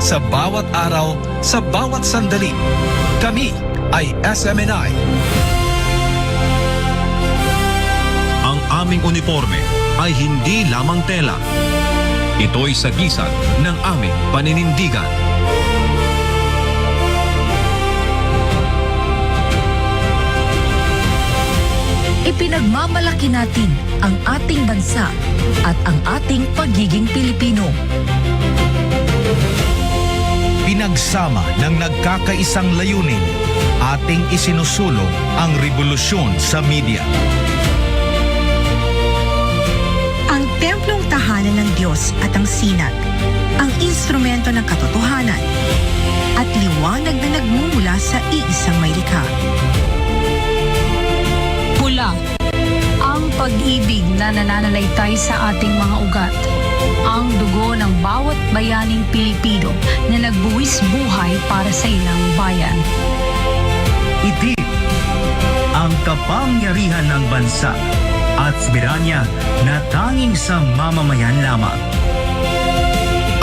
sa bawat araw, sa bawat sandali. Kami ay SMNI. Ang aming uniforme ay hindi lamang tela. Ito'y sagisag ng aming paninindigan. Ipinagmamalaki natin ang ating bansa at ang ating pagiging Pilipino. Pinagsama ng nagkakaisang layunin, ating isinusulong ang revolusyon sa media. Ang templong tahanan ng Diyos at ang sinag, ang instrumento ng katotohanan, at liwanag na nagmumula sa iisang may likha. Pula, ang pag-ibig na nananalaytay sa ating mga ugat. Ang dugo ng bawat bayaning Pilipino na nagbuwis buhay para sa ilang bayan. Itim ang kapangyarihan ng bansa at sobiranya na tanging sa mamamayan lamang.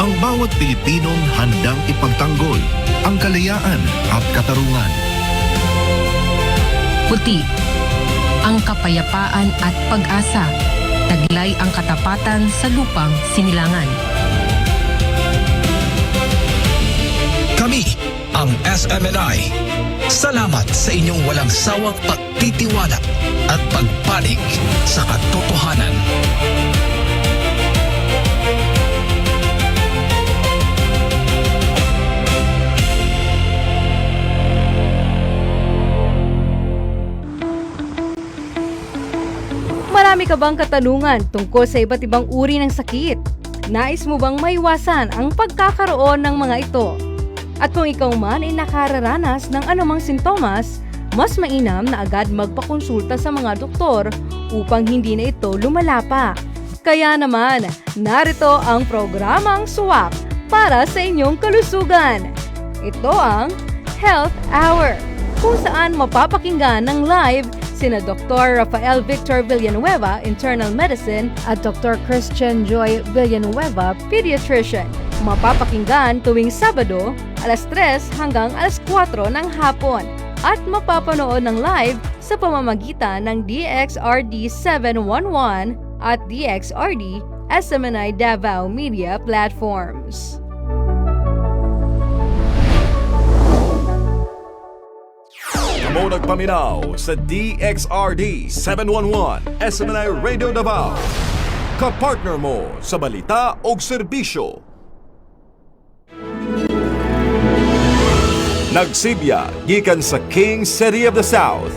Ang bawat Pilipinong handang ipagtanggol ang kalayaan at katarungan. Puti, ang kapayapaan at pag-asa. Taglay ang katapatan sa lupang sinilangan. Kami ang SMNI. Salamat sa inyong walang sawang pagtitiwala at pagpanig sa katotohanan. Marami ka bang katanungan tungkol sa iba't ibang uri ng sakit? Nais mo bang maiwasan ang pagkakaroon ng mga ito? At kung ikaw man ay nakararanas ng anumang sintomas, mas mainam na agad magpakonsulta sa mga doktor upang hindi na ito lumala pa. Kaya naman, narito ang programang SWAP para sa inyong kalusugan. Ito ang Health Hour, kung saan mapapakinggan ng live sina Dr. Rafael Victor Villanueva, Internal Medicine, at Dr. Christian Joy Villanueva, Pediatrician. Mapapakinggan tuwing Sabado, alas 3 hanggang alas 4 ng hapon. At mapapanood ng live sa pamamagitan ng DXRD 711 at DXRD SMNI Davao Media Platforms. Mo nagpaminaw sa DXRD 711 SMNI Radio Davao. Kapartner mo sa balita o serbisyo. Nagsibya gikan sa King City of the South.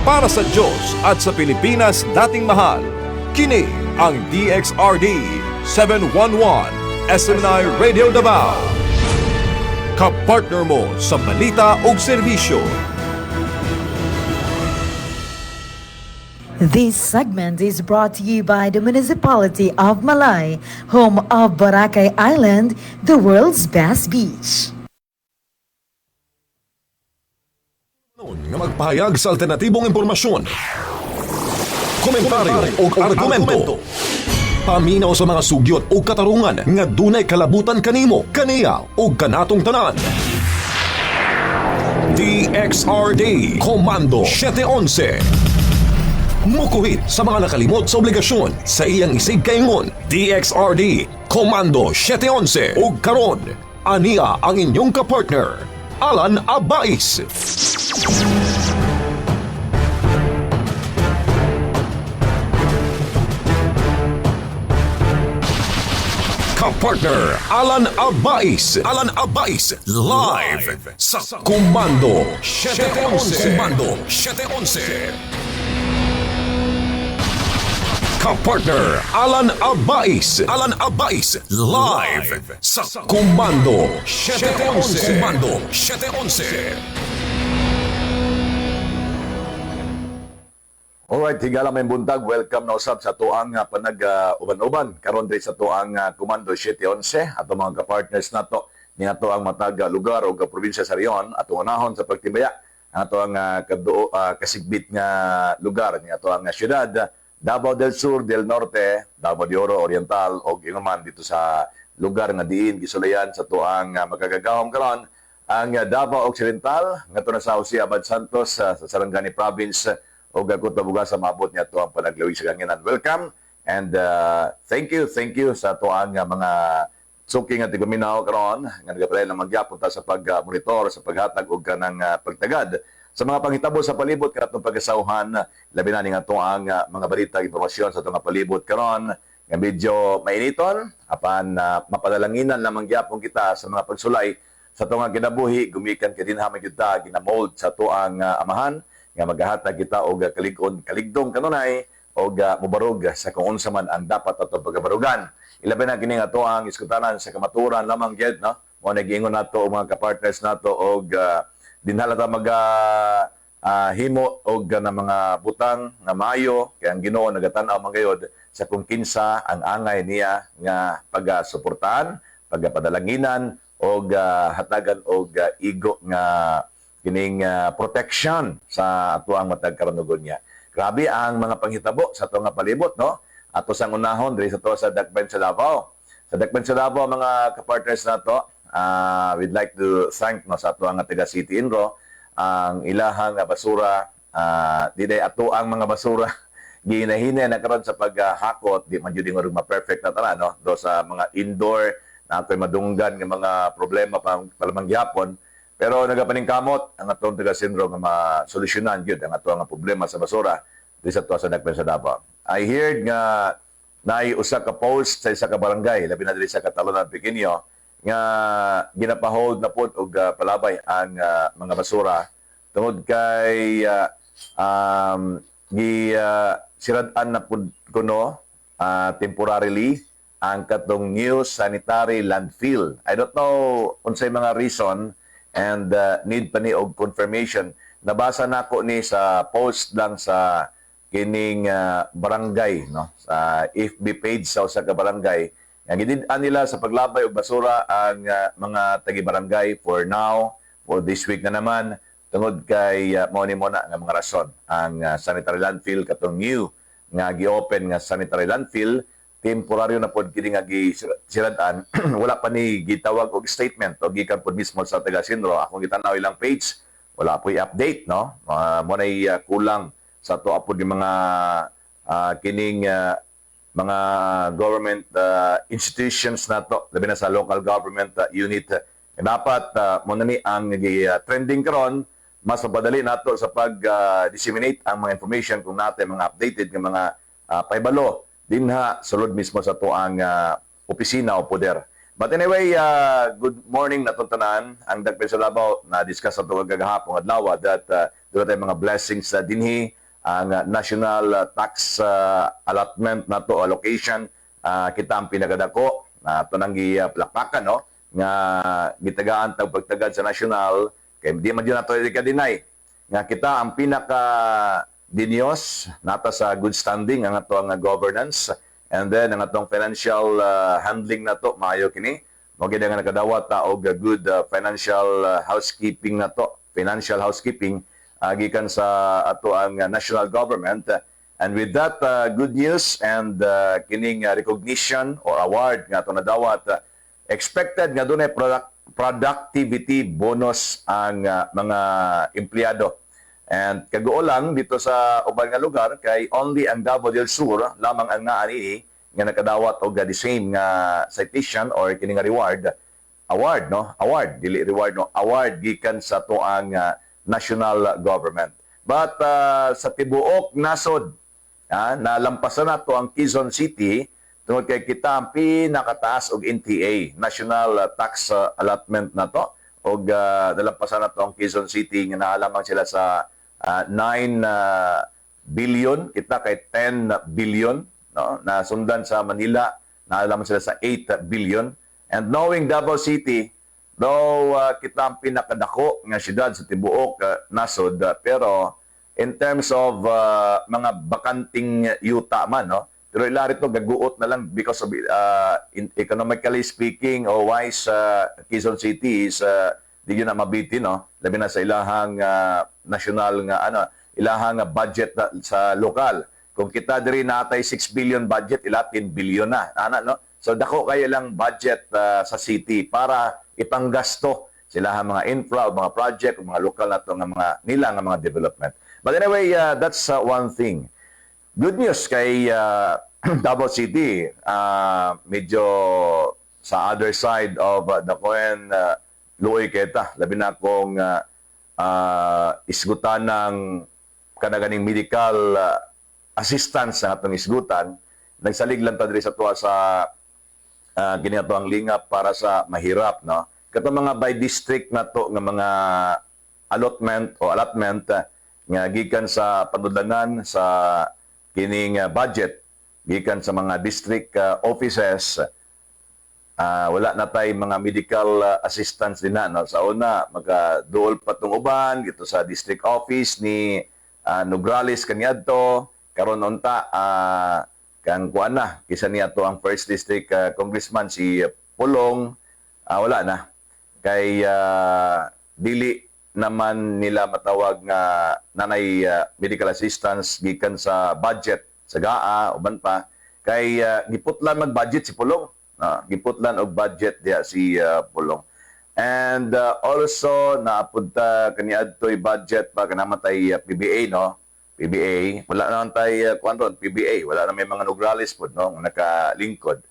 Para sa Diyos at sa Pilipinas dating mahal, kini ang DXRD 711 SMNI Radio Davao. Kapartner mo sa balita o serbisyo. This segment is brought to you by the Municipality of Malay, home of Boracay Island, the world's best beach. Nga magpahayag sa alternatibong impormasyon, komentaryo o argumento. Paminaw sa mga sugyot o katarungan nga dunay kalabutan kanimo, kaniya o kanatong tanan. DXRD Komando 711. Mukuhit sa mga nakalimot sa obligasyon sa iyang isig kaingon. DXRD Komando 711. O karon, aniya ang inyong kapartner, Alan Abais. Partner Alan Abais. Alan Abais live sa Komando 711. Komando 711. Ka-partner Alan Abais. Alan Abais live sa Komando 711. Komando 711. Alright, higala may buntag. Welcome na usab sa tuang panag-uban-uban. Karon din sa tuang Komando 711 ato mga ka-partners nato ni ato ang matag lugar o probinsya sa Rion atong unahon sa pagtimbaya ato ang kasigbit nga lugar ni ato ang syudad Davao del Sur, del Norte, Davao de Oro Oriental o inuman dito sa lugar nga diin gisulayan sa tuang magagagahom karon ang Davao Occidental ngadto na sa Jose Abad Santos sa Sarangani Province o Cotabato sa maabot niya to ang panaglawig sa ganginan. Welcome and thank you sa tuang mga suking at iguminaw karon nga nagapalay lang magyapon ta sa pag-monitor sa paghatag og kanang pagtagad sa mga panghitabo sa palibot kanatong pag-asawhan labi na ning tuang mga balita impormasyon sa tuang palibot karon nga medyo mainiton apan mapadalanginan lamang gyapon kita sa mga pagsulay sa tuang kinabuhi gumikan kay dinha man gyud ta ginamold sa tuang amahan nga maghahatag kita og kaligdong kanunay og mobarog sa kung unsa man ang dapat ato pagabarugan. Ilabi na kini nga tuang iskutanan sa kamaturan lamang gyud no. Mo nagingon nato og mga ka-partners nato og dinhala ta himo og na mga butang nga maayo kay ang Ginoo nagatan-aw man gayud sa kung kinsa ang angay niya nga pagasuportahan, pagpadalanginan og hatagan og igo nga kining protection sa atuang matag karunugon niya. Grabe ang mga panghitabo sa tuang palibot no. Ato sang unahon diri sa to sa Dakbayan sa Davao. Sa Dakbayan sa Davao mga ka-partners nato, we'd like to thank no sa atuang taga City Inro ang ilahang basura diday ato ang mga basura ginahinay na karon sa paghakot di man jud nga ma-perfect na tala no do sa mga indoor na ako'y madunggan nga mga problema palamang gyapon. Pero nagapaningkamot ang atong taga Sindro nga masolusyonan gyud ang atong problema sa basura diri sa tuwa sa Dakbayan sa Davao. I heard nga naay usa ka post sa isa ka barangay labi na diri sa Catalonia Pequeño nga ginapahold na pod og palabay ang mga basura tungod kay sirad-an na pod kuno temporarily ang katong new sanitary landfill. I don't know unsay mga reason and need pa ni og confirmation. Nabasa nako ni sa post lang sa kining barangay no sa FB page sa usa ka barangay nga gidid-an nila sa paglabay og basura ang mga tagi-barangay for now, for this week na naman tungod kay mao ni muna nga mga rason ang sanitary landfill katong new nga gi-open nga sanitary landfill temporaryo na pod kini nga gisirad-an wala pa ni gitawag og statement o gikan pod mismo sa taga Sindro. Akong gitanaw ilang page wala po i-update no mo nay kulang sa to apod yung mga kining mga government institutions nato labi na sa local government unit dapat mo na ni ang trending karon mas mapadali nato sa pag-disseminate ang mga information kung natin mga updated nga mga paibalo dinha sulod mismo sa tuang opisina o poder. But anyway, good morning natong tanan. Ang Dakbayan sa Davao na-discuss sa tuwag kagahapon adlaw that doon tayo mga blessings sa dinhi ang national tax allotment nato allocation kita ang pinakadako na ito nang giplakpakan no nga gitagaan tag pagtagad sa national kay di man yun nato i-deny nga kita ang pinaka dinyos nata sa good standing ang atong governance and then ang atong financial handling nato maayo kini mo gid nga nakadawat ta og good financial housekeeping nato financial housekeeping gikan sa ato ang national government and with that good news and kining recognition or award nga ato nadawat expected nga dunay productivity bonus ang mga empleyado. And kaguo lang dito sa uban nga lugar kay only ang Davao del Sur lamang ang naa niini nga nakadawat og the same nga citation or kini nga award no award dili reward no award gikan sa tuang national government. But sa tibuok nasod nalampasan nato ang Quezon City tungod kay kita ang pinakataas og NTA national tax allotment nato og nalampasan nato ang Quezon City nga naa lamang sila sa 9 billion, kita kay 10 billion, no? Nasundan sa Manila, naalaman sila sa 8 billion. And knowing Davao City, though kita ang pinakadako nga siyudad sa tibuok nasod, pero in terms of mga bakanting yuta man, no? Pero ilari ito, gaguot na lang because of economically speaking o wise, Quezon City is di yun na mabiti, no? Labi na sa ilahang national nga ilahang budget sa lokal. Kung kita diri natay 6 billion budget, ila 10 billion na. No? So dako kayo lang budget sa city para ipanggasto sila ang mga infra o mga project o mga lokal na to nga mga nila nga mga development. But anyway, that's one thing. Good news kay Davao City, medyo sa other side of the coin, luoy kita. Labi na akong isgutan ng kanaganing medical assistance sa atong isgutan. Nagsalig lang ta diri sa tuwa sa ginato ang lingap para sa mahirap, no? Kato mga by district na to nga mga allotment nga gikan sa panudlanan sa kining budget gikan sa mga district offices, wala na tay mga medical assistance din na, no? Sa una magaduol pa tong uban gito sa district office ni Nograles kaniadto karon unta kang kuan na kisa niya to ang first district congressman si Pulong, wala na kay dili naman nila matawag nga nanay medical assistance gikan sa budget sa GAA uban pa kay giputlan mag-budget si Pulong, giputlan og budget diha si Pulong. And also naapunta kaniadtoy budget pa kanamatay PBA, no? PBA wala na tay kuan ron PBA wala na may mga Nograles pod, no, nakalingkod.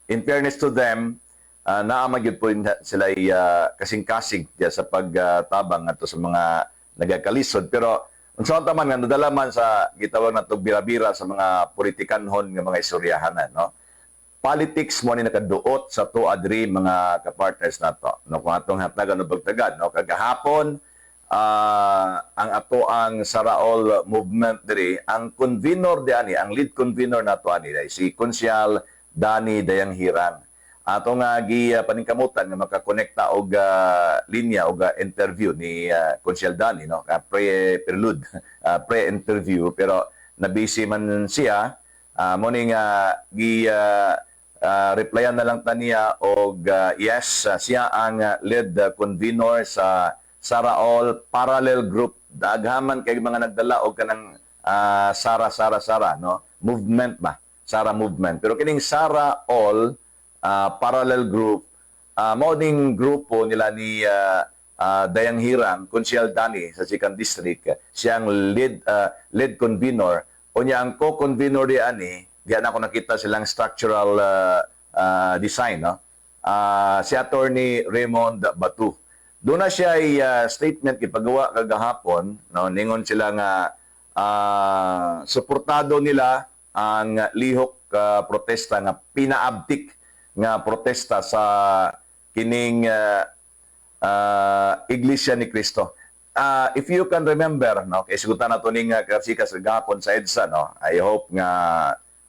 In fairness to them, naamagyod po sila kasing-kasing sa pagtabang ato sa mga nagakalisod. Pero unsa man nga nadala man sa gitawag natong bira-bira sa mga politikanhon nga mga istoryahanan, no? Politics mo ni nakaduot sa to adri mga kapartners nato, no? Kung atong hatagan og pagtagad, no, kagahapon ang ato ang Saraol movement diri, ang convener diani, ang lead convener nato ani si Konsyal Dani Dayang Hirang. Ato nga paningkamutan nga makakonekta og linya og interview ni Konsyal Dani, no, pre-prelude, pre-interview, pero nabisi man siya. Mo ning replyan na lang taniya og yes, siya ang lead convener sa Saraol Parallel Group. Daghaman kay mga nagdala og kanang Sara, no, movement ba, Sara movement. Pero kining Saraol Parallel Group, morning grupo nila ni Dayang Hirang, Konsyal Dani sa Second District, siyang lead convener. O niya ang co-convener diyan ako nakita silang structural design, no? Si Attorney Raymond Batu. Doon na siya ay statement ipagawa kagahapon, no? Ningon sila nga suportado nila ang lihok protesta nga pinaabtik nga protesta sa kining Iglesia ni Cristo. If you can remember, no, kay sigutan nato ning karsikas gahapon sa EDSA, no, I hope nga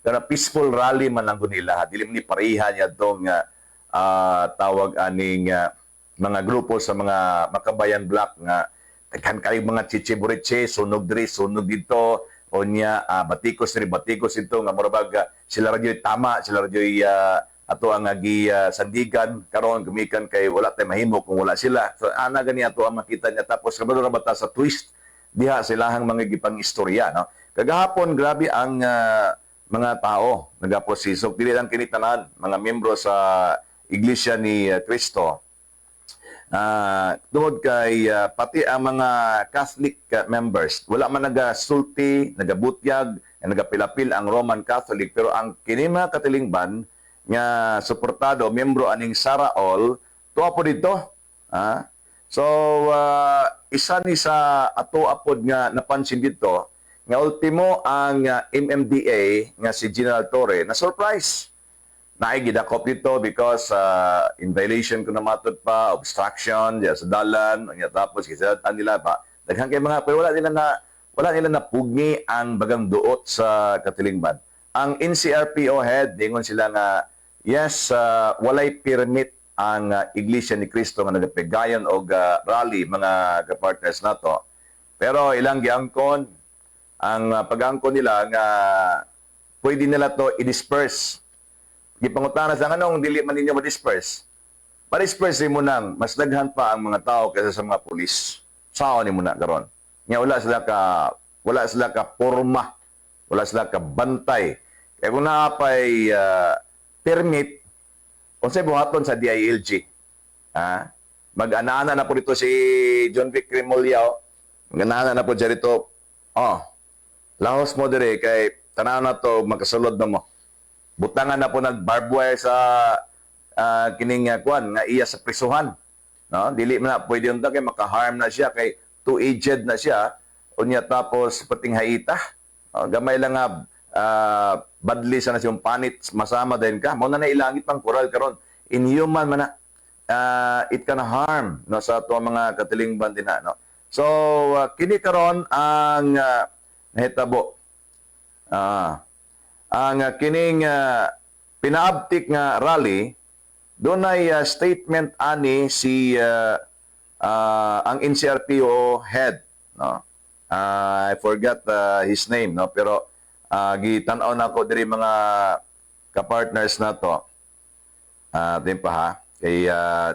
kana peaceful rally man lang nila, dili ni parihan niya tong tawag aning mga grupo sa mga Makabayan Block nga kan kay mga chichiburitse sunog diri sunog dito o niya batikos ito nga murabag sila radyo tama, sila radyo ato ang sandigan karon gumikan kay wala tay mahimo kung wala sila. So ana gani ato ang makita niya tapos kabalo ra bata sa twist diha silahang mga gipang istorya, no. Kagahapon grabe ang mga tao nagaprosesok dili lang kini tanan mga miyembro sa Iglesia ni Cristo. Tungod kay pati ang mga Catholic members wala man nagasulti, nagabutyag, nagapilapil ang Roman Catholic, pero ang kini mga katilingban nga suportado miyembro aning Saraol tuwa po dito. So isa ni sa ato apod nga napansin dito nga ultimo ang MMDA nga si General Torre na surprise naigidakop dito because in violation ko na matod pa, obstruction sa dalan, tapos kisatan nila pa daghang kay mga pero wala nila na pugni ang bagang duot sa katilingban. Ang NCRPO head dingon sila nga yes, walay permit ang Iglesia ni Cristo nga nagapigayon og rally mga kapartners nato, pero ilang giangkon ang pag-angkon nila nga pwede nila to i-disperse. Gipangutana sa anong dili man ninyo ma-disperse. Pa-disperse mo nang mas daghan pa ang mga tao kaysa sa mga pulis. Sao ni mo na karon. Nga wala sila ka porma, wala sila ka bantay Kaya kung napay permit, unsay buhaton sa DILG. Mag-anana na po dito si John Vic Remullao. Mag-anana na po dyan dito. Lahos mo dire kay tanaw na to makasulod na mo. Butangan na po nag-barbed wire sa kining kuan nga iya sa prisuhan. No, dili man na pwede unta kay maka-harm na siya kay too aged na siya unya tapos pating haita. Gamay lang nga badly sa nasyong panit masama din ka. Mao na nailangit pang koral karon. Inhuman man na it can harm no sa ato mga katilingban din na no. So kini karon ang nahitabo. Ang kining pinaabtik nga rally doon ay statement ani si ang NCRPO head no. I forgot his name no pero gitan-aw na ko diri mga ka-partners na to. Din pa ha kay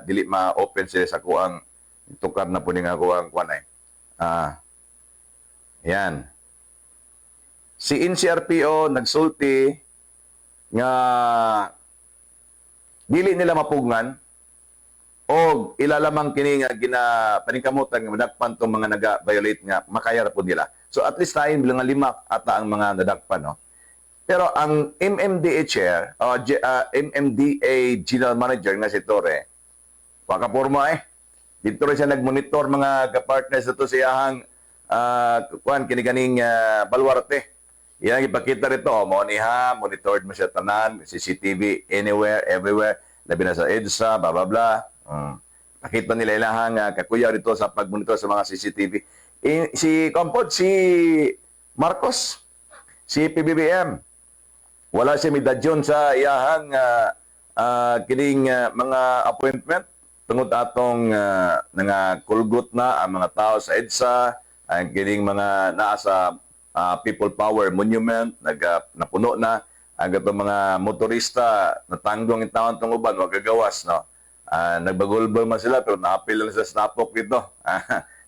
dili ma-open sila sa kuang tukar na po ning kuang kuan yan. Si NCRPO nagsulti nga dili nila mapugngan o ilalamang kini nga paningkamutan nga nadakpan tong mga naga-violate nga makayara po nila. So at least tayo bilang 5 ata ang mga nadakpan no. Pero ang MMDA chair o MMDA general manager nga si Torre pakapurma dito rin siya nagmonitor mga ka-partners na to siyahang kuan kini ganing Baluarte. Yan ipakita rito, moniha, monitored mo siya tanan, CCTV, anywhere, everywhere, labi na sa EDSA, blah, blah, blah. Pakita nila ilahang kakuya rito sa pag-monitor sa mga CCTV. Si Marcos, si PBBM, wala siya midadyon sa iyahang kining mga appointment tungod atong kulgot na ang mga tao sa EDSA, ang kining mga nasa People Power Monument, napuno na ang itong mga motorista natanggong yung taon itong uban, wag gagawas, no? Nagbagulbol man sila, pero naapil lang sa snapok dito.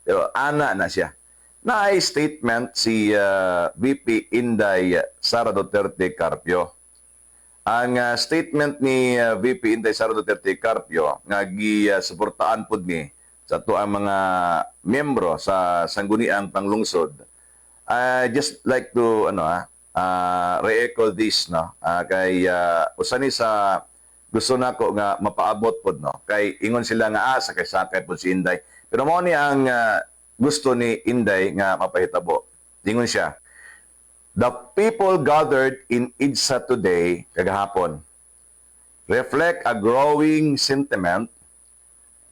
Pero ana na siya. Na ay statement si VP Inday Sara Duterte Carpio. Ang statement ni VP Inday Sara Duterte Carpio, nga gi-suportaan po ni sa ito ang mga membro sa Sangguniang Panglungsod. I just like to re-echo this no kay usani sa gusto nako nga mapaabot pod no kay ingon sila nga sakay-sakay pod si Inday pero mo ni ang gusto ni Inday nga mapahitabo ingon siya the people gathered in EDSA today kagahapon reflect a growing sentiment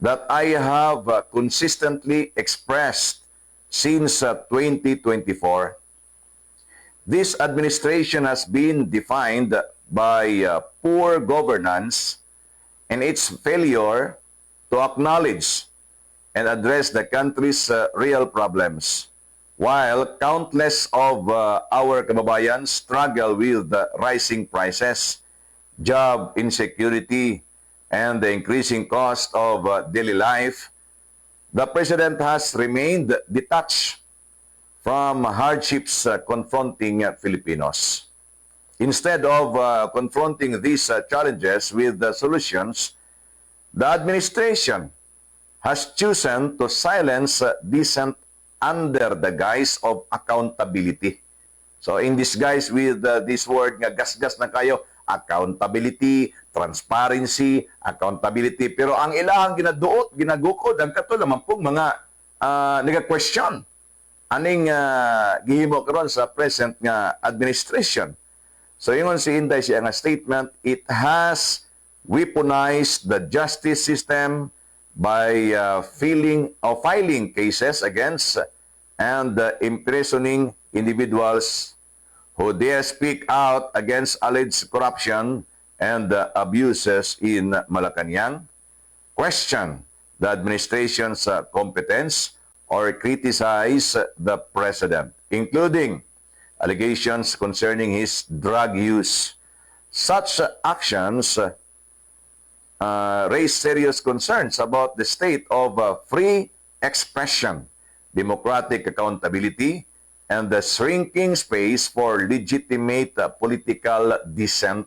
that I have consistently expressed since 2024, this administration has been defined by poor governance and its failure to acknowledge and address the country's real problems. While countless of our kababayan struggle with the rising prices, job insecurity, and the increasing cost of daily life, the President has remained detached from hardships confronting Filipinos. Instead of confronting these challenges with solutions, the administration has chosen to silence dissent under the guise of accountability. So in disguise with this word nga gasgas na kayo, accountability, transparency, accountability. Pero ang ilahang ginaduot, ginagukod, ang kato naman pong mga nag-question. Aning gihimo karon sa present nga administration. So yun si Inday siya nga statement, it has weaponized the justice system by filing cases against and imprisoning individuals who dare speak out against alleged corruption and abuses in Malacanang, question the administration's competence, or criticize the president, including allegations concerning his drug use. Such actions raise serious concerns about the state of free expression, democratic accountability, and the shrinking space for legitimate political dissent.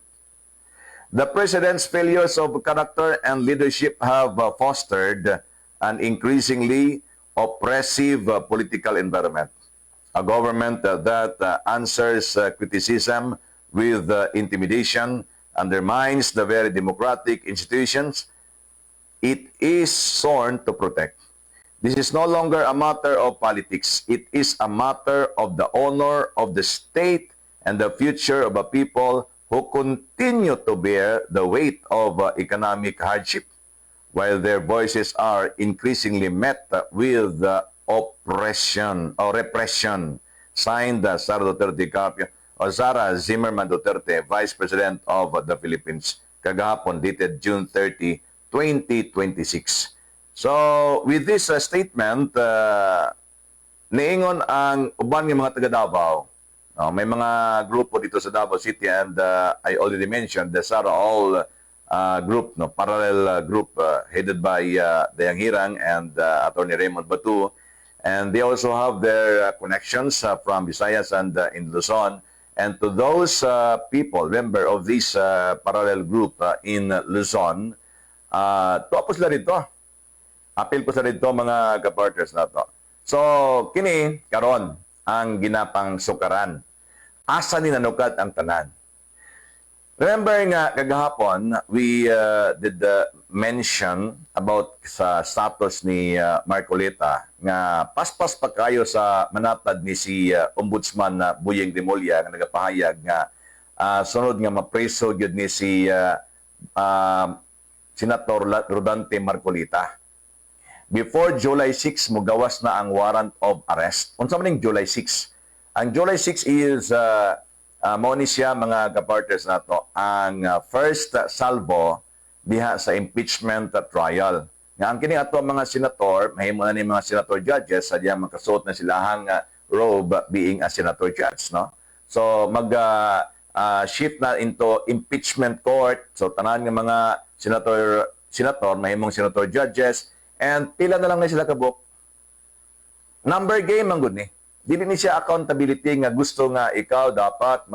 The president's failures of character and leadership have fostered an increasingly oppressive political environment. A government that answers criticism with intimidation, undermines the very democratic institutions it is sworn to protect. This is no longer a matter of politics. It is a matter of the honor of the state and the future of a people who continue to bear the weight of economic hardship, while their voices are increasingly met with oppression or repression. Signed, Sara Duterte Carpio, o Sara Zimmerman Duterte, Vice President of the Philippines, kagahapon dated June 30, 2026. So, with this statement, niingon ang uban ng mga taga Davao. May mga grupo dito sa Davao City, and I already mentioned the Sara All group, parallel group headed by Dayang Hirang and Attorney Raymond Batu. And they also have their connections from Visayas and in Luzon. And to those people, member of this parallel group in Luzon, tuwa po sila rito. Appeal po sila rito mga kapartners na to. So, kini, karon ang ginapang sukaran. Asa ni nanukat ang tanan? Remember nga, kagahapon, we did mention about sa status ni Marcoleta nga paspas pa kayo sa manatad ni si Ombudsman Buyeng Remulla nga nagapahayag nga sunod nga mapreso gyud ni si Senator Rodante Marcoleta. Before July 6, mugawas na ang warrant of arrest. Unsa man ning July 6? Ang July 6 is mao ni siya mga kapartners nato ang first salvo diha sa impeachment trial. Nga ang kini ato mga senator, mahimo na ni mga senator judges sa diya makasuot na silahang robe being a senator judge, no? So mag shift na into impeachment court. So tanan nga mga senator mahimong senator judges, and pila na lang na sila kabuk. Number game ang gud ni. Dili ni siya accountability nga gusto nga ikaw dapat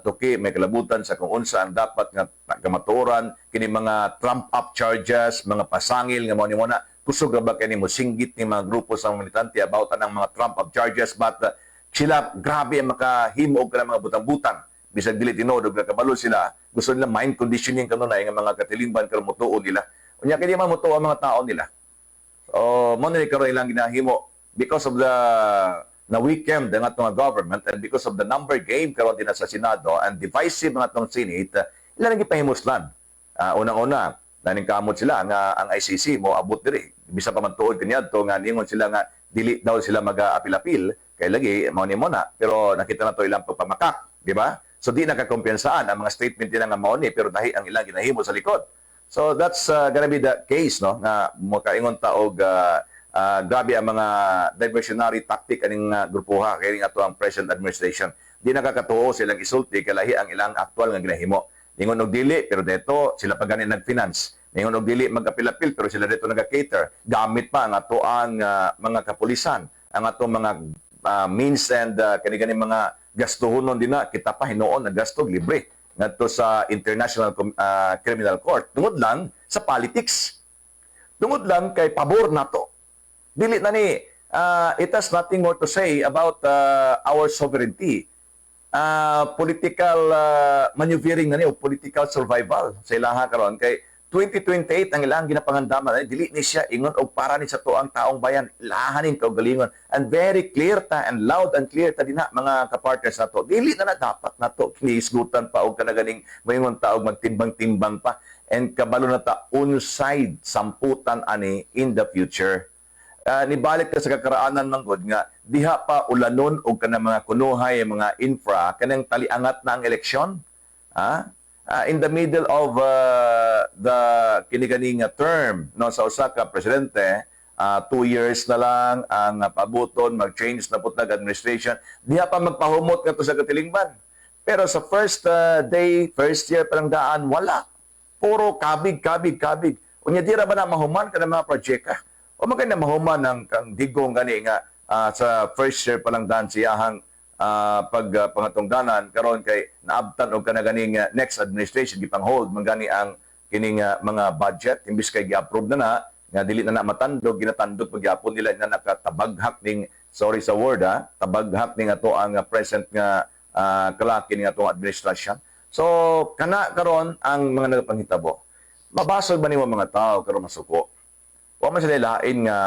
tuki may kalabutan sa kung unsa ang dapat nga kamatuoran kini mga trump up charges, mga pasangil nga mo ni muna kusog ra ba kani mo singgit ni mga grupo sa militante about anang mga trump up charges, but sila grabe ang makahimo og kanang mga butang-butang bisag dili tinuod og nakabalo sila, gusto nila mind conditioning kanunay nga mga katilimban karon mutuo nila unya kini man mutuo ang mga tao nila. So mo ni karon ilang ginahimo because of the na weekend ang atong government, and because of the number game karon din sa Senado and divisive ang atong Senate, ilan ang gipahimuslan. Unang-una, daning kamot sila nga ang ICC mo abot diri. Bisa pa man tuod kaniadto nga ningon sila nga dili daw sila mag-apil-apil kay lagi mao ni mo na, pero nakita na to ilang pagpamakak, di ba? So di nakakompensaan ang mga statement nila nga mao ni, pero dahi ang ilang ginahimo sa likod. So that's gonna be the case, no, nga makaingon ta og grabe ang mga diversionary tactic aning grupuha kay ato ang present administration. Di nakakatuo silang isulti kay lahi ang ilang aktual nga ginahimo. Ningon og dili pero deto sila pa gani nag-finance. Ningon og dili mag-apil-apil pero sila deto naga-cater. Gamit pa ang ato ang mga kapulisan, ang ato mga means and kani-gani mga gastuhonon din na kita pa hinuon naggasto libre ngadto sa International Criminal Court. Tungod lang sa politics. Tungod lang kay pabor nato. Dili na ni, it has nothing more to say about our sovereignty. Political maneuvering na ni o political survival sa ilaha karon kay 2028 ang ilang ginapangandaman. Dili ni siya ingon og para ni sa tuang taong bayan lahanin kaugalingon, and very clear ta and loud and clear ta dinha mga kapartners nato. Dili na dapat nato kiniisgutan pa og kanaganing mayingon ta og magtimbang-timbang pa, and kabalo na ta on-side samputan ani in the future. Nibalik ka sa kakaraanan manggod nga diha pa ulanon og kanang mga kunuhay mga infra kanang taliangat na ang eleksyon, in the middle of the kiniganing term no sa usa ka presidente, 2 years na lang ang pabuton, mag-change na putag administration, diha pa magpahumot ngadto sa katilingban. Pero sa first day, first year pa lang daan, wala, puro kabig. Unya dira ba na mahuman kanang mga proyekta? O maganda mahuman ng kang digong gani nga sa first year pa lang dan siyahang pangatungdanan karon kay naabtan og kanaganing next administration gipang hold mangani ang kining mga budget imbis kay gi-approve na nga dili na matandog ginatandog pagyapon nila na nakatabaghak ning sorry sa word tabaghak ning ato ang present nga kalaki ning atong administration. So kana karon ang mga nagapanghitabo. Mabasol ba nimo mga tao karon masuko? Wa man sila lain nga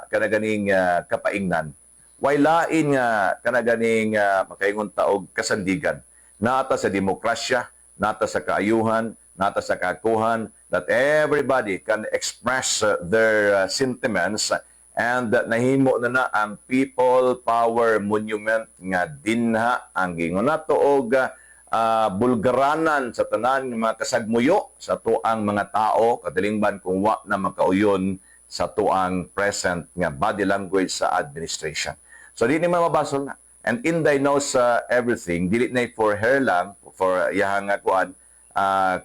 kanaganing kapaingnan. Way lain nga kanaganing makaingon taog kasandigan. Nata sa demokrasya, nata sa kaayuhan, nata sa kakuhan that everybody can express their sentiments and nahimo na ang People Power Monument nga dinha ang gingon nato og bulgaranan sa tanan mga kasagmuyo sa tuang mga tao kadalingban kung wa na makauyon sa tuang present nga body language sa administration. So di ni mabasol na. And Inday knows everything. Dili na for her lang, for iyang kuan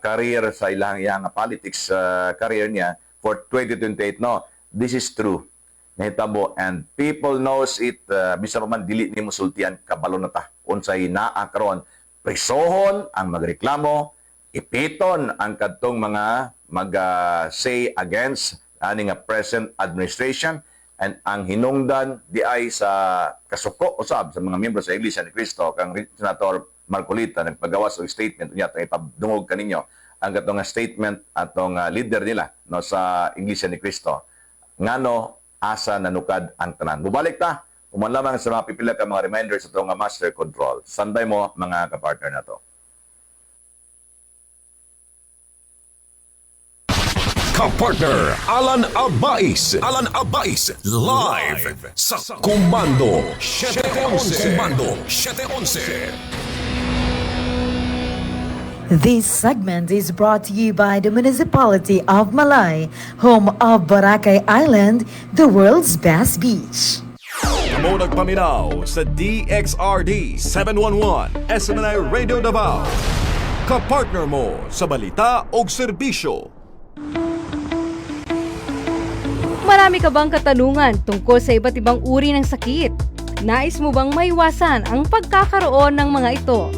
career sa iyang politics career niya for 2028. No, this is true. Nahitabo and people knows it. Bisag man dili ni musultian kabalo na ta. Unsay naa karon prisohon ang magreklamo, ipiton ang kadtong mga mag-say against aning present administration and ang hinungdan di ay sa kasuko usab sa mga miyembro sa Iglesia ni Cristo kang Senator Marcolita nagpagawas og statement niya to ipadungog kaninyo ang katong statement atong leader nila no sa Iglesia ni Cristo ngano asa nanukad ang tanan. Mubalik ta Uman lamang sa mga pipila ka mga reminders sa itong master control. Sanday mo mga kapartner na to. Kapartner Alan Abais. Alan Abais live sa Komando 711. Komando 711. This segment is brought to you by the Municipality of Malay, home of Boracay Island, the world's best beach. Kamo nagpaminaw sa DXRD 711 SMNI Radio Davao. Kapartner mo sa balita o serbisyo. Marami ka bang katanungan tungkol sa iba't ibang uri ng sakit? Nais mo bang maiwasan ang pagkakaroon ng mga ito?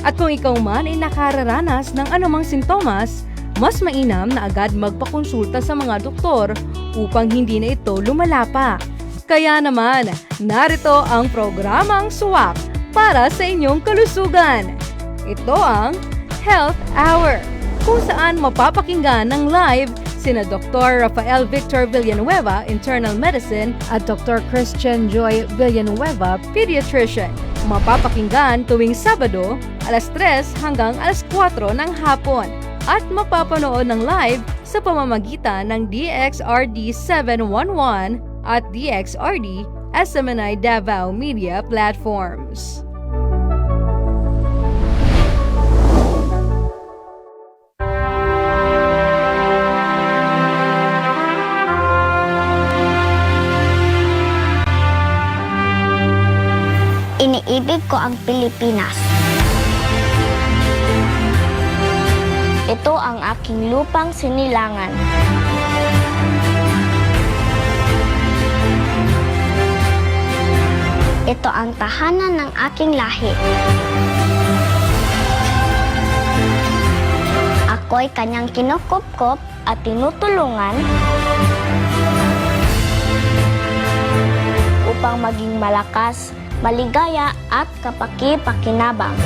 At kung ikaw man ay nakararanas ng anumang sintomas, mas mainam na agad magpakonsulta sa mga doktor upang hindi na ito lumala pa. Kaya naman, narito ang programang SWAP para sa inyong kalusugan. Ito ang Health Hour, kung saan mapapakinggan ng live sina Dr. Rafael Victor Villanueva, Internal Medicine, at Dr. Christian Joy Villanueva, Pediatrician. Mapapakinggan tuwing Sabado, alas 3 hanggang alas 4 ng hapon. At mapapanood ng live sa pamamagitan ng DXRD 711 at DXRD SMNI Davao Media Platforms. Iniibig ko ang Pilipinas. Ito ang aking lupang sinilangan. Ito ang tahanan ng aking lahi. Ako'y kanyang kinukupkop at tinutulungan upang maging malakas, maligaya at kapaki-pakinabang.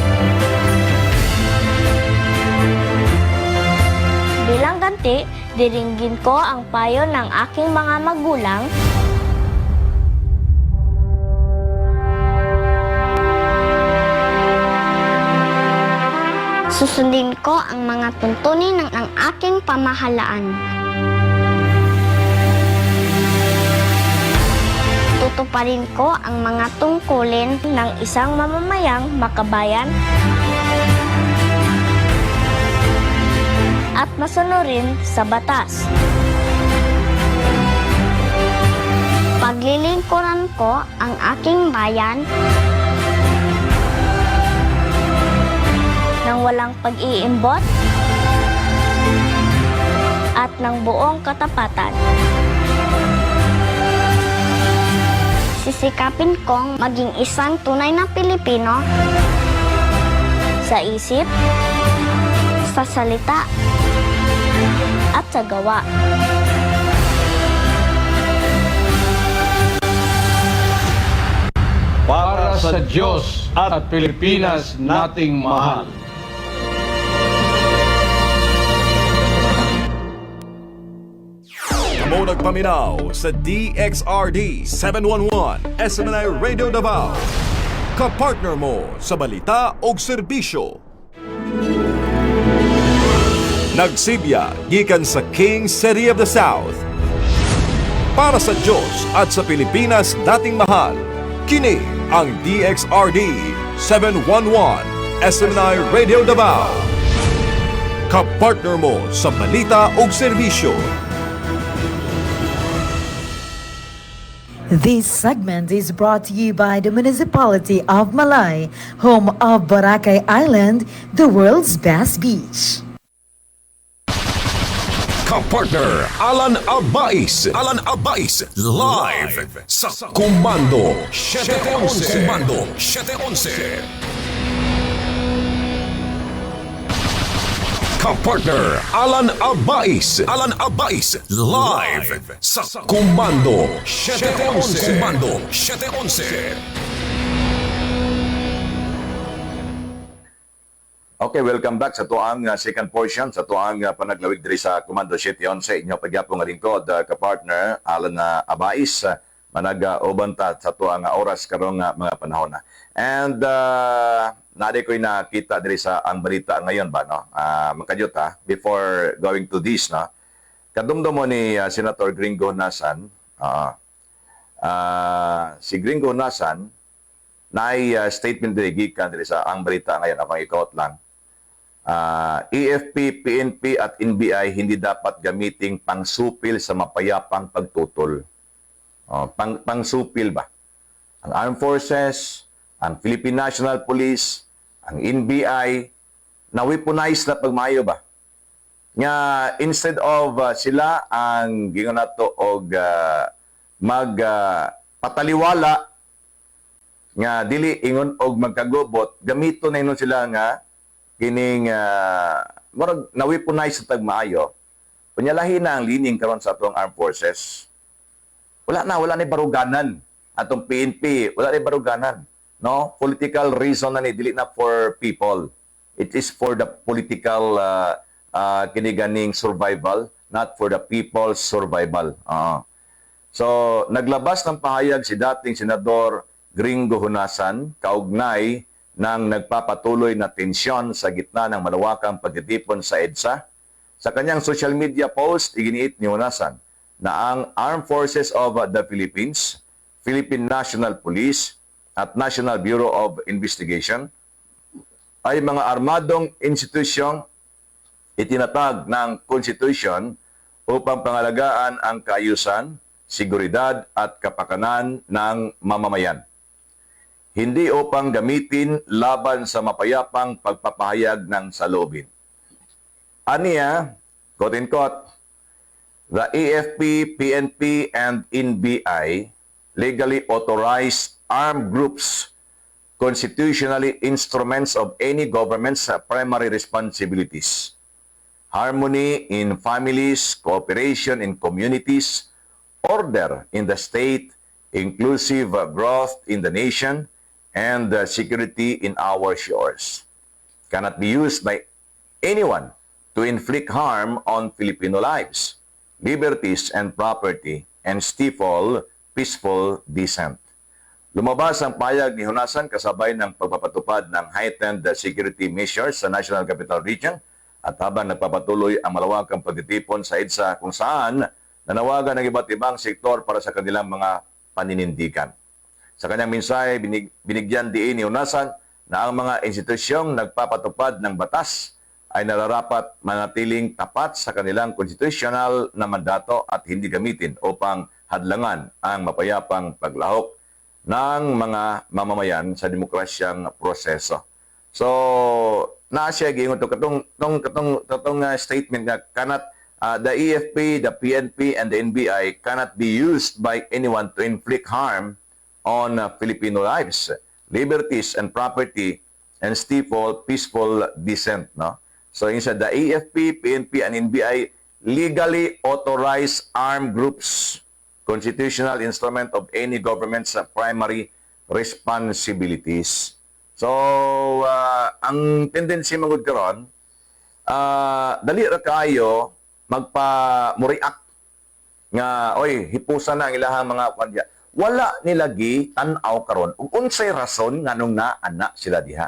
Bilang ganti, diringgin ko ang payo ng aking mga magulang susundin ko ang mga tuntunin ng aking pamahalaan. Tutuparin ko ang mga tungkulin ng isang mamamayang makabayan at masunurin sa batas. Paglilingkuran ko ang aking bayan ng walang pag-iimbot at ng buong katapatan. Sisikapin kong maging isang tunay na Pilipino sa isip, sa salita, at sa gawa. Para sa Diyos at Pilipinas nating mahal. Kamo nagpaminaw sa DXRD 711 SMNI Radio Davao. Kapartner mo sa balita o serbisyo. Nagsibya gikan sa King City of the South. Para sa Diyos at sa Pilipinas dating mahal, kini ang DXRD 711 SMNI Radio Davao. Kapartner mo sa balita o serbisyo. This segment is brought to you by the Municipality of Malay, home of Boracay Island, the world's best beach. Kapartner Alan Abais. Alan Abais live sa Komando 711. Komando 711. Kapartner Alan Abais. Alan Abais live sa Komando 711. Komando 711. Okay, welcome back sa tuang second portion, sa tuang panaglawig diri sa Komando 711. Inyo pagyapong nga lingkod, kapartner Alan Abais, manag-ubanta sa tuang oras karong mga panahon na. And nari ko'y nakita diri sa ang balita ngayon ba, no? Magkadyot before going to this, no? Kadumdum mo ni Senator Gringo Honasan, si Gringo Honasan, naay statement diri gikan diri sa ang balita ngayon, akong ikot lang. EFP, PNP at NBI hindi dapat gamiting pangsupil sa mapayapang pagtutol. Pangsupil ba? Ang Armed Forces, ang Philippine National Police, ang NBI, na-weaponize na pagmayo ba? Nga instead of sila ang gingon nato og magpataliwala nga dili ingon og magkagubot, gamito na inon sila nga kining murag na-weaponize sa tagmaayo. Punyalahin na ang lining karon sa atong Armed Forces. Wala ni baruganan. Atong PNP, wala ni baruganan. No? Political reason na ni, dili na for people. It is for the political kiniganing survival, not for the people's survival. So, naglabas ng pahayag si dating Senador Gringo Honasan, kaugnay ng nagpapatuloy na tensyon sa gitna ng malawakang pagtitipon sa EDSA. Sa kanyang social media post, iginiit ni Honasan na ang Armed Forces of the Philippines, Philippine National Police, at National Bureau of Investigation ay mga armadong institusyong itinatag ng Constitution upang pangalagaan ang kaayusan, seguridad at kapakanan ng mamamayan. Hindi upang gamitin laban sa mapayapang pagpapahayag ng salubin. Aniya, quote-unquote, the AFP, PNP, and NBI legally authorized armed groups constitutionally instruments of any government's primary responsibilities. Harmony in families, cooperation in communities, order in the state, inclusive growth in the nation, and security in our shores. Cannot be used by anyone to inflict harm on Filipino lives, liberties, and property, and stifle peaceful dissent. Lumabas ang payag ni Honasan kasabay ng pagpapatupad ng heightened security measures sa National Capital Region at habang nagpapatuloy ang malawakang pagtitipon sa EDSA kung saan nanawagan ng iba't ibang sektor para sa kanilang mga paninindigan. Sa kanyang mensahe, binigyan diin ni Honasan na ang mga institusyong nagpapatupad ng batas ay nararapat manatiling tapat sa kanilang konstitusyonal na mandato at hindi gamitin upang hadlangan ang mapayapang paglahok ng mga mamamayan sa demokrasyang proseso. So, naasya gingon katong statement nga cannot the EFP, the PNP, and the NBI cannot be used by anyone to inflict harm on Filipino lives, liberties and property, and stifle peaceful dissent. No? So yun siya, the AFP, PNP, and NBI legally authorized armed groups, constitutional instrument of any government's primary responsibilities. So, ang tendency magud karon, dali ra kaayo mo-react nga, oy, hipusan na ang ilahang mga kanya. Wala nilagi tan-aw karon ug unsay rason nganong naana sila diha.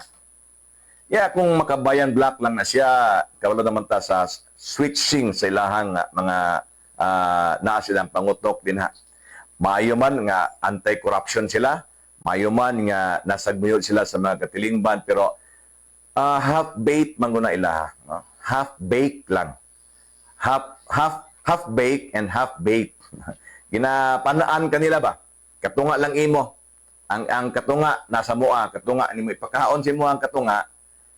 Kung makabayan black lang na siya, kawala naman ta sa switching sa ilahang mga naa silang pangutok din ha. Maayo man nga anti-corruption sila, maayo man nga nasagmuyod sila sa mga katilingban, pero half-baked man guna ilaha. No? Half-baked lang. Half-baked and half-baked. Ginapanaan kanila ba? Katunga lang imo. Ang katunga nasa mua, katunga nimo ipakaon si mo ang katunga.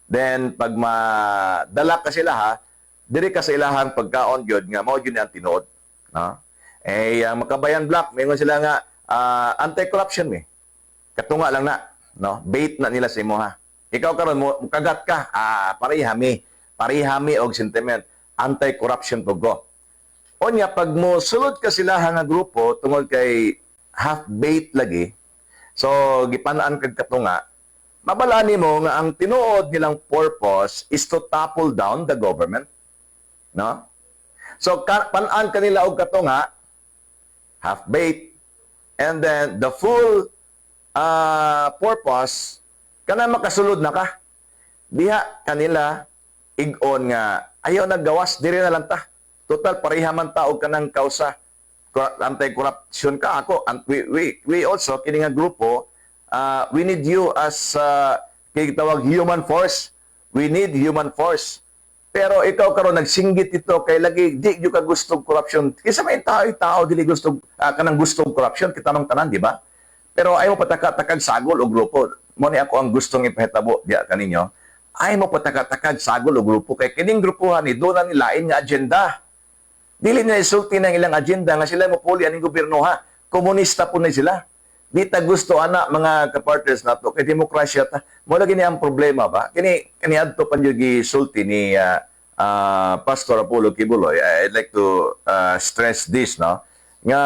Then pag madala ka sila ha, diri ka sa ilahang pagkaon gyud nga mao gyud ang tinuod, no? Ang makabayan black mayingon sila nga anti-corruption katunga lang na, no? Bait na nila sa imo ha. Ikaw karon mo kagat ka, parihami og sentiment, anti-corruption pug go. Onya pag mo sulod ka sila nga grupo tungod kay half-bait lagi, so gipanaan kag katunga, mabalani mo nga ang tinuod nilang purpose is to topple down the government, no? So panaan kanila og katunga, half-bait, and then the full purpose kana makasulod na ka. Diha kanila ig-on nga ayaw naggawas diri na lang ta. Total parehaman ta og kanang kausa anti-corruption ka ako, and we also kini nga grupo, we need you as kay tawag human force. We need human force. Pero ikaw karon nagsinggit ito kay lagi di gyud ka gusto corruption. Kisa may tao dili gusto kanang gusto corruption kita nang tanan, di ba? Pero ay mo pataka-takag sagol og grupo. Mo ni ako ang gustong ipahitabo diya kaninyo. Ay mo pataka-takag sagol og grupo kay kining grupuhan ni do na nilain nga agenda. Dili na isulti ng ilang agenda nga sila mo puli aning gobyerno ha. Komunista po na sila. Di ta gusto ana mga kapartners nato kay demokrasya ta. Mo lagi ni ang problema ba? Kini adto pa gi sulti ni Pastor Apollo Kibuloy. I'd like to stress this, no? Nga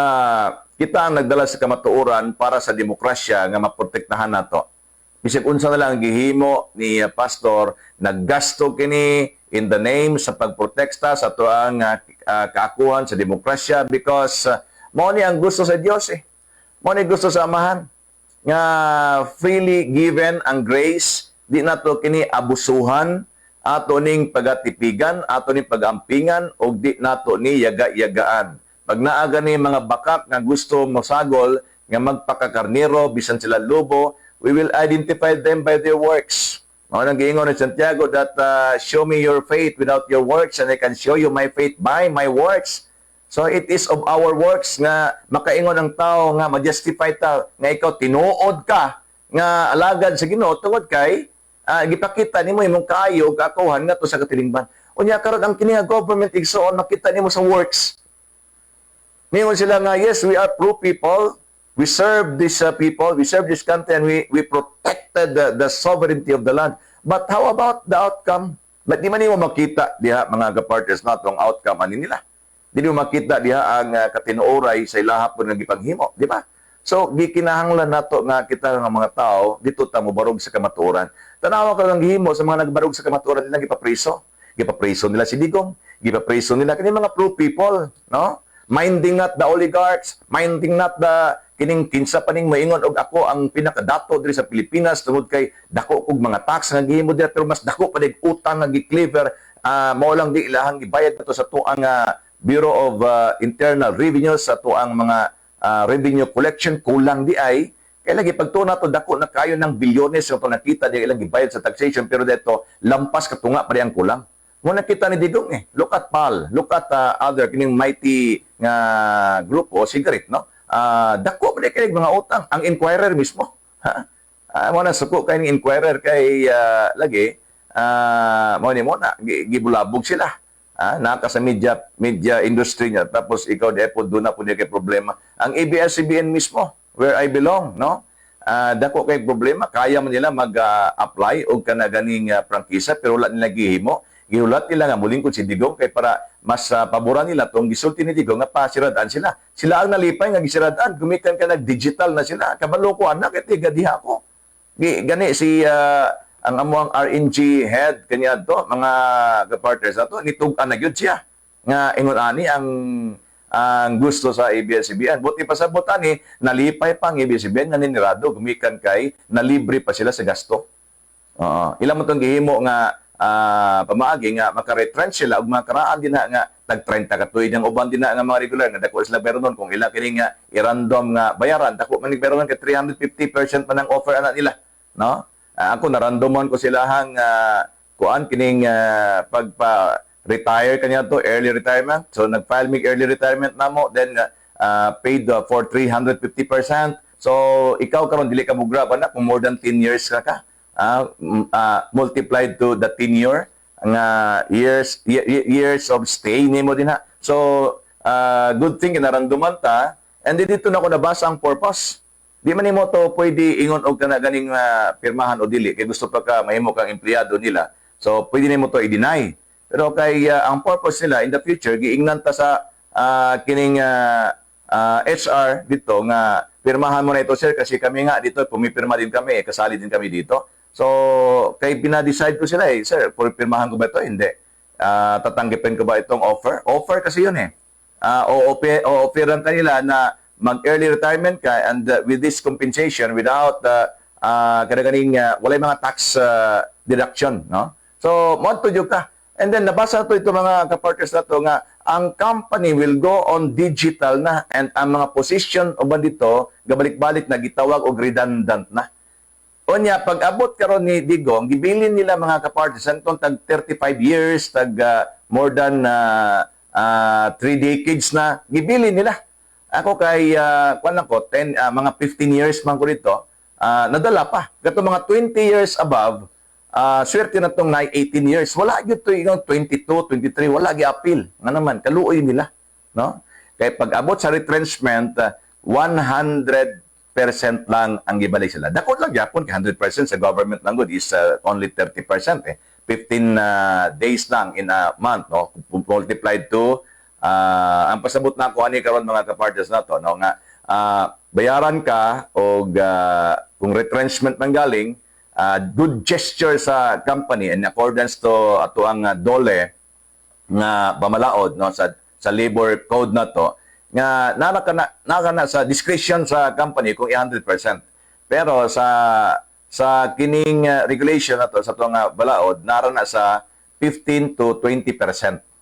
kita ang nagdala sa kamatuoran para sa demokrasya nga maprotektahan nato. Bisag unsa na lang ang gihimo ni Pastor, naggasto kini in the name sa pagprotekta sa tuang kaakuhan sa demokrasya because mao ni ang gusto sa Dios Mao ni gusto sa Amahan nga freely given ang grace, di nato kini abusuhan, ato ning pagatipigan, ato ning pagampingan og di nato ni yaga-yagaan. Pag naaga ni mga bakak nga gusto mosagol nga magpakakarnero bisan sila lobo, we will identify them by their works. Mao nang giingon ni Santiago that show me your faith without your works and I can show you my faith by my works. So it is of our works nga makaingon ang tao nga ma-justify ta nga ikaw tinuod ka nga alagad sa Ginoo tungod kay gipakita nimo imong kaayo kaakuhan ngadto sa katilingban. Unya karon ang kini nga government igsoon makita nimo sa works. Mingon sila nga yes, we are pro people. We serve these people, we serve this country, and we protected the sovereignty of the land. But how about the outcome? But di man nimo makita diha mga kapartners natong outcome ani nila. Di mo makita diha ang katinuoray sa ilahapon nga gipanghimo, di ba? So gikinahanglan nato nga kita nga mga tao dito ta mo barog sa kamatuoran. Tanawa ka ang gihimo sa mga nagbarog sa kamatuoran nila gipapreso. Gipapreso nila si Digong, gipapreso nila kini mga pro people, no? Minding not the oligarchs, minding not the kining kinsa paning moingon og ako ang pinakadato diri sa Pilipinas tungod kay dako kog mga tax nga gihimo dira pero mas dako pa dig utang nga gi-clever mao lang di ilahang gibayad nato sa tuang Bureau of Internal Revenue sa tuang mga revenue collection kulang di ay kay lagi pagtuna to dako na kayo ng bilyones so nakita di ilang gibayad sa taxation pero dito lampas katunga pa ang kulang mo nakita ni Digong look at PAL, look at other kining mighty nga grupo cigarette, no? Dako pa di kay mga utang ang Inquirer mismo ha mo na suko kay ning Inquirer kay lagi mo ni mo na gibulabog sila. Naka sa media industry niya tapos ikaw di po doon na po niya kay problema ang ABS-CBN mismo where I belong, no? Dako kay problema, kaya man nila mag-apply og kana ganing prangkisa pero wala nila gihimo. Gihulat nila nga muling kun si Digong kay para mas paboran nila tong gisulti ni Digong nga pasiradaan sila. Sila ang nalipay nga gisiradaan, gumikan ka nag-digital na sila. Kabalo ko anak kay tiga diha ko. Gani si ang amuang RNG head kanya to, mga kapartners ato nitug-an na gyud siya nga ingon ani ang gusto sa ABS-CBN. Buti pa sa butani, nalipay pa ang ABS-CBN nga ninirado, gumikan kay, nalibre pa sila sa gasto. Ilang mo itong gihimo nga pamaagi nga makaretrench sila ug makaraan din nga tag-30 katuig ang uban din nga mga regular nga dako sila pero nun kung ila kini nga i-random nga bayaran dako man pero kay 350% man ang offer ana nila, no? Ako na-randomon ko sila hang kuan kining retire kanya to, early retirement. So, nag-file mig early retirement na mo, then paid for 350%. So, ikaw karon dili ka mo grab na kung more than 10 years ka. Multiplied to the tenure nga years of stay nimo din ha. So, good thing kinaranduman ta. And dito na ko nabasa ang purpose. Di man nimo to pwede ingon og kana ganing pirmahan o dili kay gusto pa ka mahimo kang empleyado nila. So, pwede nimo to i-deny. Pero kay ang purpose nila in the future giingnan ta sa kining HR dito nga pirmahan mo na ito sir kasi kami nga dito pumipirma din kami, kasali din kami dito. So kay pina-decide ko sila sir, pirmahan ko ba ito? Hindi. Tatanggapin ko ba itong offer? Offer kasi yun o-offeran kanila na mag-early retirement ka and with this compensation without kadaganing walay mga tax deduction, no? So mo to ka. And then, nabasa ito mga kapartners na ito nga, ang company will go on digital na and ang mga position o ba dito, gabalik-balik na gitawag o redundant na. O niya, pag abot karon ni Digong, gibilin nila mga kapartners, itong tag 35 years, tag more than 3 decades na, gibilin nila. Ako kay, kwan lang ko, mga 15 years man ko dito, nadala pa. Kato mga 20 years above, swerte na itong 18 years. Wala ito yung 22, 23, wala gi-appeal. Nga naman, kaluoy nila. No? Kaya pag abot sa retrenchment, 100% lang ang gibalik sila. Dako lang yapon, 100% sa government lang good is only 30%. 15 days lang in a month. No? Multiplied to, ang pasabot na ako ani karon mga kapartners na to, no? Nga, bayaran ka o kung retrenchment nang galing, good gesture sa company in accordance to ato ang dole nga pamalaod no sa labor code na to nga naka sa discretion sa company kung 100%. Pero sa kining regulation na to sa tuang balaod nara na sa 15 to 20%.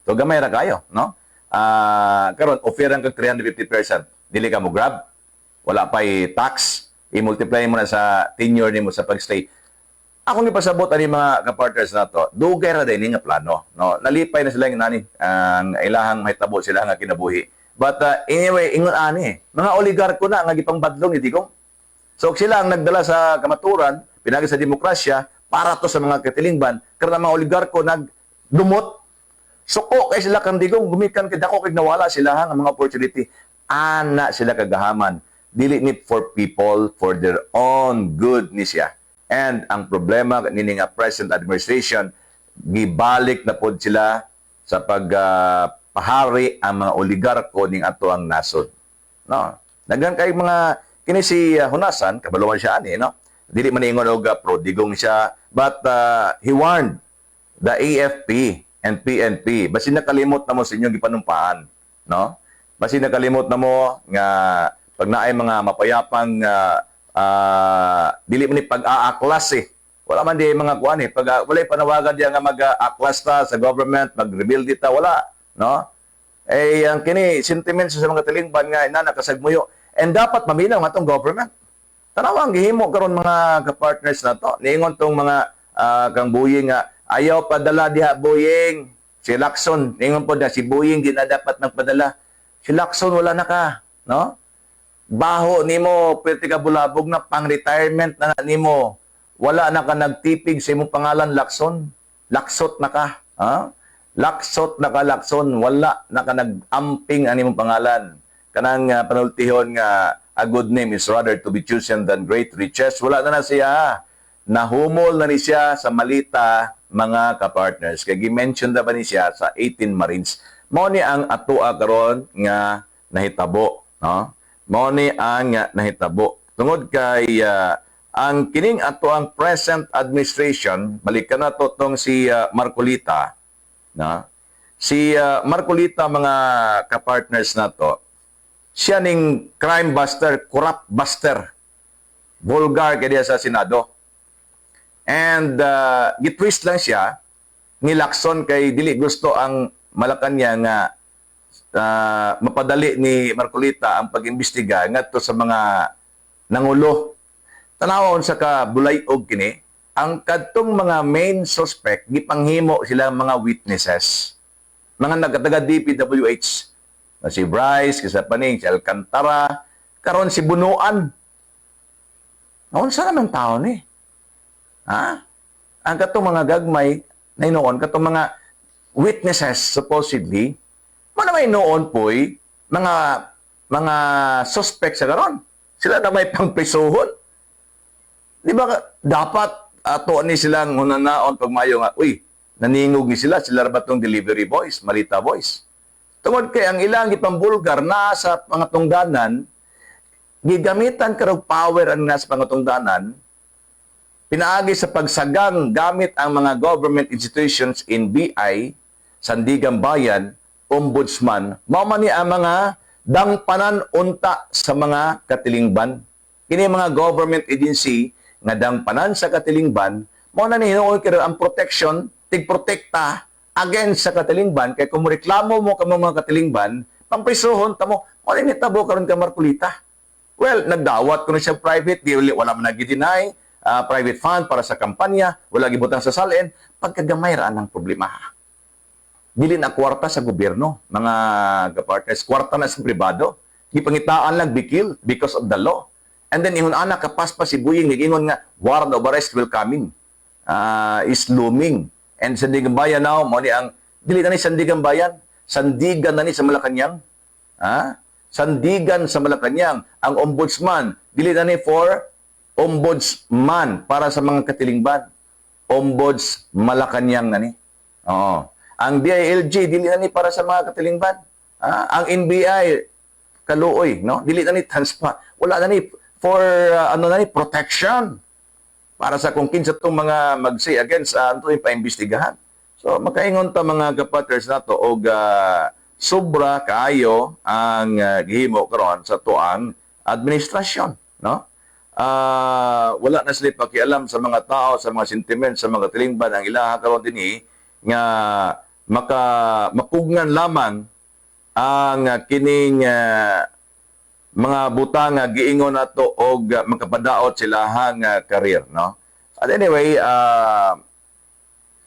So gamay ra kayo, no? Karon offeran kag 350%. Dili ka mo grab. Wala pa tax. I-multiply mo na sa tenure nimo sa pagstay. Ako ni pasabot ani mga kapartners na to, dugay ra din nga plano, no. Nalipay na sila nani ang ilahang mahitabo sila nga kinabuhi. But anyway, ingon ani, mga oligarko na nga gipangbadlong ni Digong. So sila ang nagdala sa kamaturan, pinagi sa demokrasya para to sa mga katilingban, karena mga oligarko nagdumot. Suko kay sila kang Digong, gumikan kay dako kay nawala sila nga mga opportunity. Ana sila kagahaman. Dili ni for people for their own good ni siya. And ang problema nini nga present administration, gibalik na pod sila sa pagpahari ang mga oligarko ning ato ang nasod. No? Daghan kay mga kini si Hunasan, kabaluan siya ani, no? Dili man ingon og pro Digong siya, but he warned the AFP and PNP, basin nakalimot na mo sa inyong gipanumpaan, no? Basin nakalimot na mo nga pag naay mga mapayapang dili man ni pag-aaklas Wala man di mga kuan pag walay panawagan diya nga mag-aaklas ta sa government, mag-rebuild dita wala, no? Ang kini sentiments sa mga tilingban nga ina nakasagmuyo. And dapat maminaw nga tong government. Tanawa ang gihimo karon mga ka-partners na to. Niingon tong mga kang Buying nga ayaw padala diha Buying. Si Lacson, niingon po na si Buying di na dapat nagpadala. Si Lacson wala na ka, no? Baho nimo pwede ka bulabog na pang-retirement na nimo. Wala na ka nagtipig sa imong pangalan Lacson. Laksot na ka, ha? Laksot na ka Lacson, wala na ka nag-amping ang imong pangalan. Kanang panultihon nga a good name is rather to be chosen than great riches. Wala na siya. Nahumol na ni siya sa malita, mga kapartners. Kaya gi-mention na ba ni siya sa 18 Marines. Mao ni ang atoa karon nga nahitabo. No? Mao ni ang nahitabo. Tungod kay ang kining atoang present administration, balikan na to tong si Marcolita. No? Si Marcolita, mga kapartners na to, siya ning crime buster, corrupt buster, vulgar kaya sa Senado. And gitwist lang siya, nilakson kay dili gusto ang Malacanang nga mapadali ni Marcolita ang pag-imbestiga ngadto sa mga nangulo. Tanawon sa kabulayog kini, ang kadtong mga main suspect gipanghimo sila mga witnesses. Mga nagkataga DPWH, na si Bryce, Kisapaning, si Alcantara, karon si Bunuan. Noon sa naman tao ni? Ha? Ang katong mga gagmay, na noon, katong mga witnesses, supposedly, manamay noon po'y mga suspect sa karon. Sila na may pangprisuhon. Di ba dapat ato ni silang hunanaon pagmayo nga, uy, naningog ni sila ba tong delivery boys, malita boys. Tungod kay ang ilang ipambulgar na sa pangatungdanan, gigamitan karog power ang nasa pangatungdanan, pinaagi sa pagsagang gamit ang mga government institutions in BI, Sandigan Bayan, Ombudsman, mao man ni ang mga dangpanan unta sa mga katilingban. Kini mga government agency nga dangpanan sa katilingban, mao na ni hinuon kay ang protection tigprotekta against sa katilingban kay kung reklamo mo ka mga katilingban pamprisuhon ta mo wala ni tabo karon ka Marcolita. Well, nagdawat kuno siya private, wala man nag-deny private fund para sa kampanya, wala gibutang sa salin, pagkagamay ra ang problema. Dili na kwarta sa gobyerno, mga kapartners, kwarta na sa pribado. Gipangitaan lang bikil because of the law. And then ingon ana kapaspas si Buying nigingon nga warrant of arrest will coming. Is looming. And Sandigan Bayan now, mo ni ang dili na ni Sandigan Bayan, sandigan na ni sa Malacanang. Sandigan sa Malacanang. Ang ombudsman, dili na ni for ombudsman para sa mga katilingban. Ombuds Malacanang na ni. Oo. Ang DILG, dili na ni para sa mga katilingban. Ang NBI, kaluoy, no? Dili na ni transpa. Wala na ni for protection. Para sa kung kinsa itong mga mag-say against ito yung paimbestigahan. So, makaingon ta mga kapaters na to og sobra kaayo ang gihimo karon sa tuang administrasyon. No? Wala na sila pakialam sa mga tao, sa mga sentiments, sa mga tilingban. Ang ilaha karon din nga mapugnan lamang ang kining mga butang nga giingon nato og makapadaot sila hang career, no? And anyway,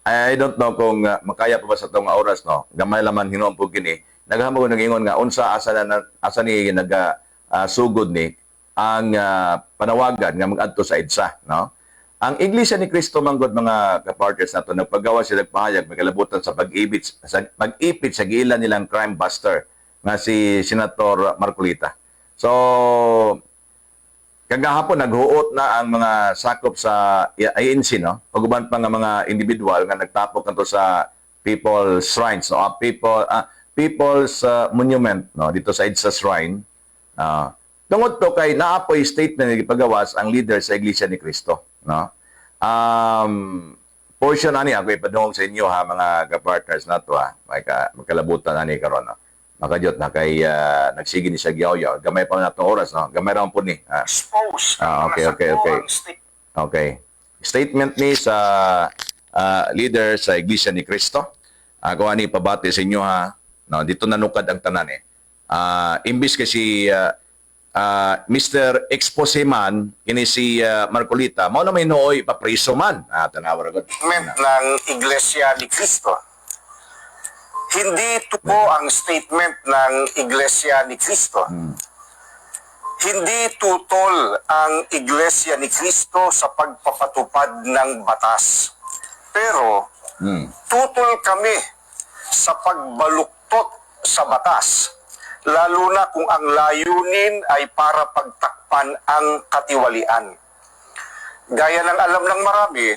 I don't know kung makaya pa ba sa tong oras, no? Gamay laman hinuon pug kini. Naghamog nag-ingon nga unsa asa ni sugod ni ang panawagan nga mag-adto sa EDSA, no? Ang Iglesia ni Cristo manggod mga kapartners nato nagpagawa sila pahayag magkalabutan sa pag-ipit sa giilan nilang crime buster nga si Senator Marcolita. So, kagahapon naghuot na ang mga sakop sa INC, no? Paguban pa nga mga individual nga nagtapok kanto sa People's Shrines, no? People's Monument, no? Dito sa EDSA Shrine. Tungod to kay naapoy statement na ipagawas ang leader sa Iglesia ni Cristo, no? Portion ani ako ipadungog sa inyo ha mga kapartners nato ha. Magkalabutan ani karon, no? Makajot na kay nagsige ni siya giyaw-yaw. Gamay pa na itong oras, no? Gamay raman po ni. Okay. Statement ni sa leader sa Iglesia ni Cristo. Ako ani pabati sa inyo ha. No, dito nanukad ang tanan imbis kasi Mr. Expose man, kini si Marcolita, mao na may nooy papriso man. Tanawar agad. Statement ng Iglesia ni Cristo. Hindi ito po ang statement ng Iglesia ni Cristo. Hindi tutol ang Iglesia ni Cristo sa pagpapatupad ng batas. Pero tutol kami sa pagbaluktot sa batas lalo na kung ang layunin ay para pagtakpan ang katiwalian. Gaya ng alam ng marami,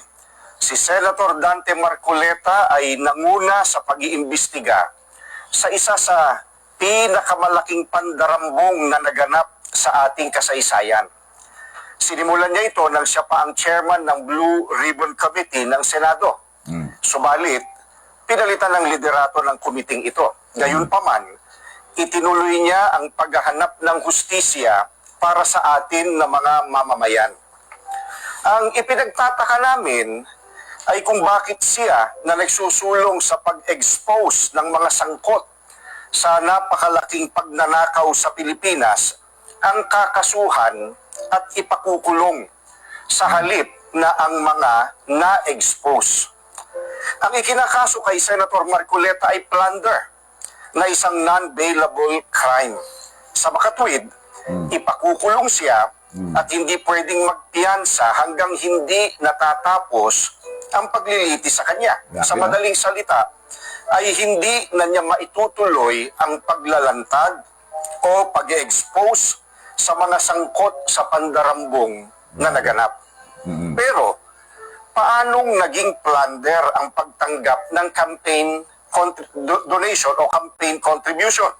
si Senator Dante Marcoleta ay nanguna sa pag-iimbestiga sa isa sa pinakamalaking pandarambong na naganap sa ating kasaysayan. Sinimulan niya ito nang siya pa ang chairman ng Blue Ribbon Committee ng Senado. Subalit, pinalitan ng liderato ng kumiting ito. Gayunpaman, itinuloy niya ang paghahanap ng hustisya para sa atin na mga mamamayan. Ang ipinagtataka namin ay kung bakit siya na nagsusulong sa pag-expose ng mga sangkot sa napakalaking pagnanakaw sa Pilipinas ang kakasuhan at ipakukulong sa halip na ang mga na-expose. Ang ikinakaso kay Senator Marcoleta ay plunder na isang non-bailable crime. Sa makatwid, ipakukulong siya at hindi pwedeng magpiyansa hanggang hindi natatapos ang pagliliti sa kanya. Sa madaling salita, ay hindi na niya maitutuloy ang paglalantad o pag-expose sa mga sangkot sa pandarambong na naganap. Pero, paanong naging plunder ang pagtanggap ng campaign donation o campaign contribution?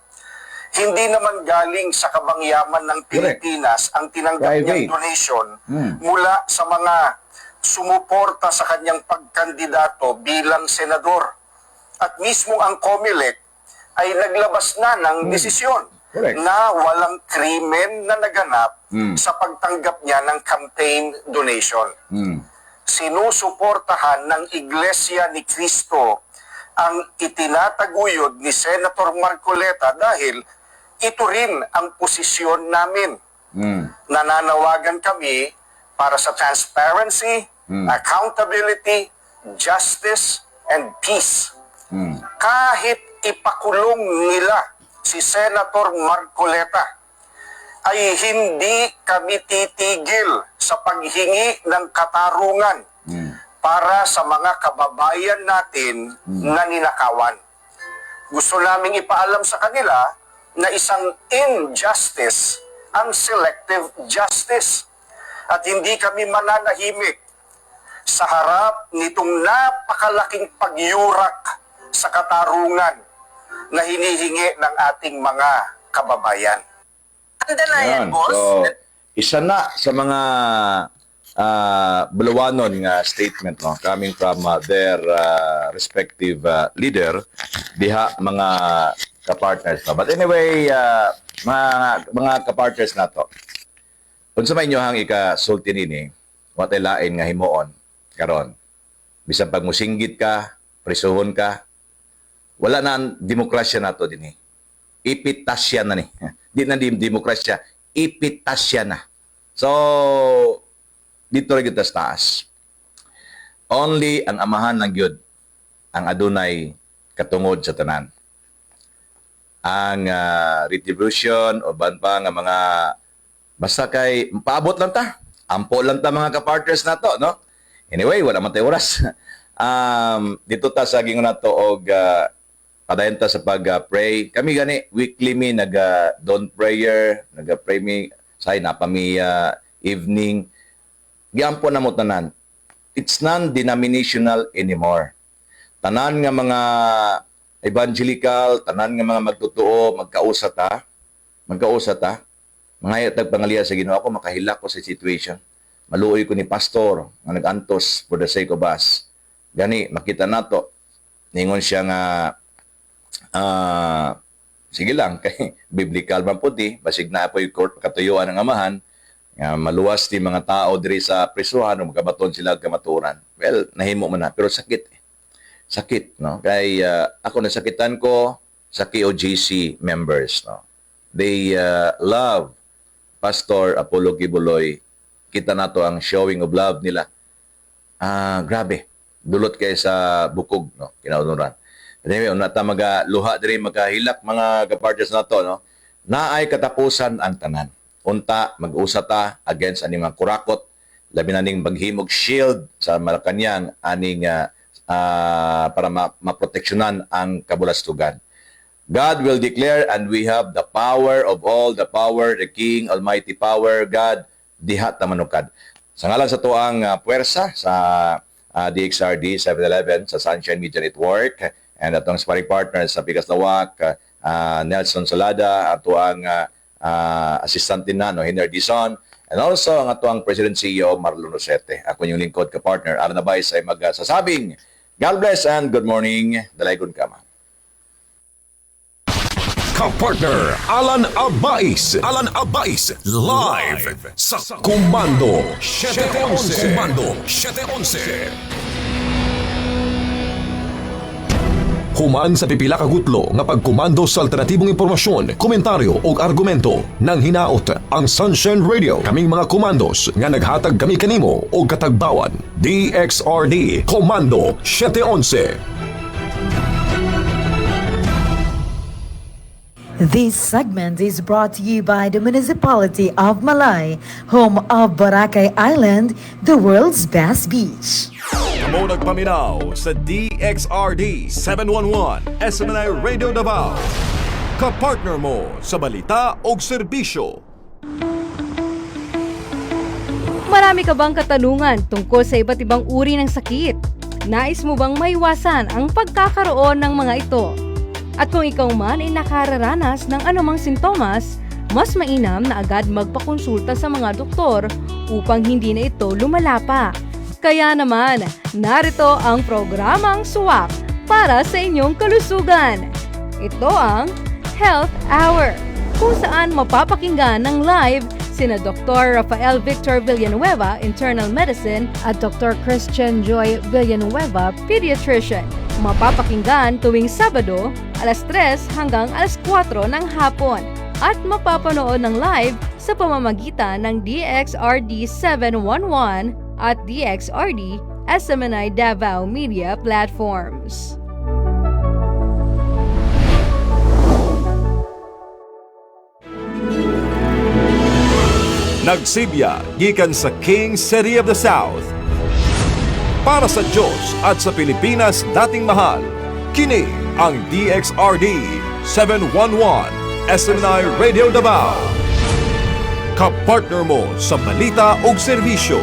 Hindi naman galing sa kabangyaman ng Pilipinas ang tinanggap niyang donation mula sa mga sumuporta sa kanyang pagkandidato bilang senador. At mismo ang COMELEC ay naglabas na ng desisyon na walang krimen na naganap sa pagtanggap niya ng campaign donation. Sinusuportahan ng Iglesia ni Cristo ang itinataguyod ni Senator Marcoleta dahil ito rin ang posisyon namin. Nananawagan kami para sa transparency, accountability, justice, and peace. Kahit ipakulong nila si Senator Marcoleta, ay hindi kami titigil sa paghingi ng katarungan para sa mga kababayan natin na ninakawan. Gusto naming ipaalam sa kanila na isang injustice ang selective justice at hindi kami mananahimik sa harap nitong napakalaking pagyurak sa katarungan na hinihingi ng ating mga kababayan. Ayan, so, isa na sa mga bulawanon nga statement no, coming from their respective leader, diha mga kapartners. No? But anyway, mga kapartners na to, kung sa inyo hang ikasulti nini, what ay lain nga himuon, karon bisan pag musinggit ka, prisuhon ka, wala na ang demokrasya na to din eh. Ipitasya na ni. Di na demokrasya, ipitasya na. So, dito rin kita sa taas. Only ang amahan ng Diyod ang adunay katungod sa tanan. Ang retribution o ban pa nga mga basta kay paabot lang ta. Ampo lang ta mga kapartners na to, no? Anyway, wala man tayo oras. Dito ta sa gingon nato og padayon ta sa pag-pray. Kami gani weekly mi dawn prayer, pray mi say napami evening. Giampo na mo tanan. It's non-denominational anymore. Tanan nga mga evangelical, tanan nga mga magtotoo, magkausa ta. Mga tag pangaliya sa Ginoo ako makahilak ko sa situation. Maluoy ko ni pastor nga nag-antos for the sake of us. Gani makita nato ningon siya nga sige lang kay biblical man puti basig na apoy court katuyuan ng amahan nga maluwas ti mga tao diri sa prisuhan o magkabaton sila kamaturan. Well, nahimo man na pero sakit. Sakit, no? Kay ako nasakitan ko sa KOJC members, no. They love Pastor Apollo Kibuloy. Kita nato ang showing of love nila. Grabe. Dulot kay sa bukog, no, kinaunuran. Anyway, unata magaluha diri magahilak mga kapartners nato, no. Naay katapusan ang tanan. Unta mag-usa ta against ani mga kurakot, labi na ning maghimog shield sa Malacañang aning para maproteksyonan ang kabulastugan. God will declare, and we have the power of all the power, the King, Almighty power, God, dihat na manukad. Sa ngalan sa tuang puwersa sa DXRD 711 sa Sunshine Media Network and atong sparring partners sa Pikas Lawak, Nelson Solada, atuang assistant din na, Hiner Dizon, and also ang atuang President CEO Marlon Rosete. Ako yung lingkod ka-partner, Alan Abayes ay magsasabing, God bless and good morning. Dalaygon ka, ma'am. Ka-partner Alan Abayes. Alan Abayes live sa Komando 711. Komando 711. Human sa pipila ka gutlo nga pagkomando sa alternatibong impormasyon, komentaryo o argumento nang hinaot ang Sunshine Radio. Kaming mga komandos nga naghatag kami kanimo o katagbawan. DXRD Komando 711. This segment is brought to you by the Municipality of Malay, home of Boracay Island, the world's best beach. Kamo nagpaminaw sa DXRD 711 SMNI Radio Davao. Kapartner mo sa balita o serbisyo. Marami ka bang katanungan tungkol sa iba't ibang uri ng sakit? Nais mo bang maiwasan ang pagkakaroon ng mga ito? At kung ikaw man ay nakararanas ng anumang sintomas, mas mainam na agad magpakonsulta sa mga doktor upang hindi na ito lumala pa. Kaya naman, narito ang programang SWAP para sa inyong kalusugan. Ito ang Health Hour, kung saan mapapakinggan ng live sina Dr. Rafael Victor Villanueva, Internal Medicine, at Dr. Christian Joy Villanueva, Pediatrician. Mapapakinggan tuwing Sabado, alas 3 hanggang alas 4 ng hapon. At mapapanood ng live sa pamamagitan ng DXRD 711 at DXRD SMNI Davao Media Platforms. Nagsibya gikan sa King City of the South. Para sa Diyos at sa Pilipinas dating mahal, kini ang DXRD 711 SMNI Radio Davao. Kapartner mo sa balita o serbisyo.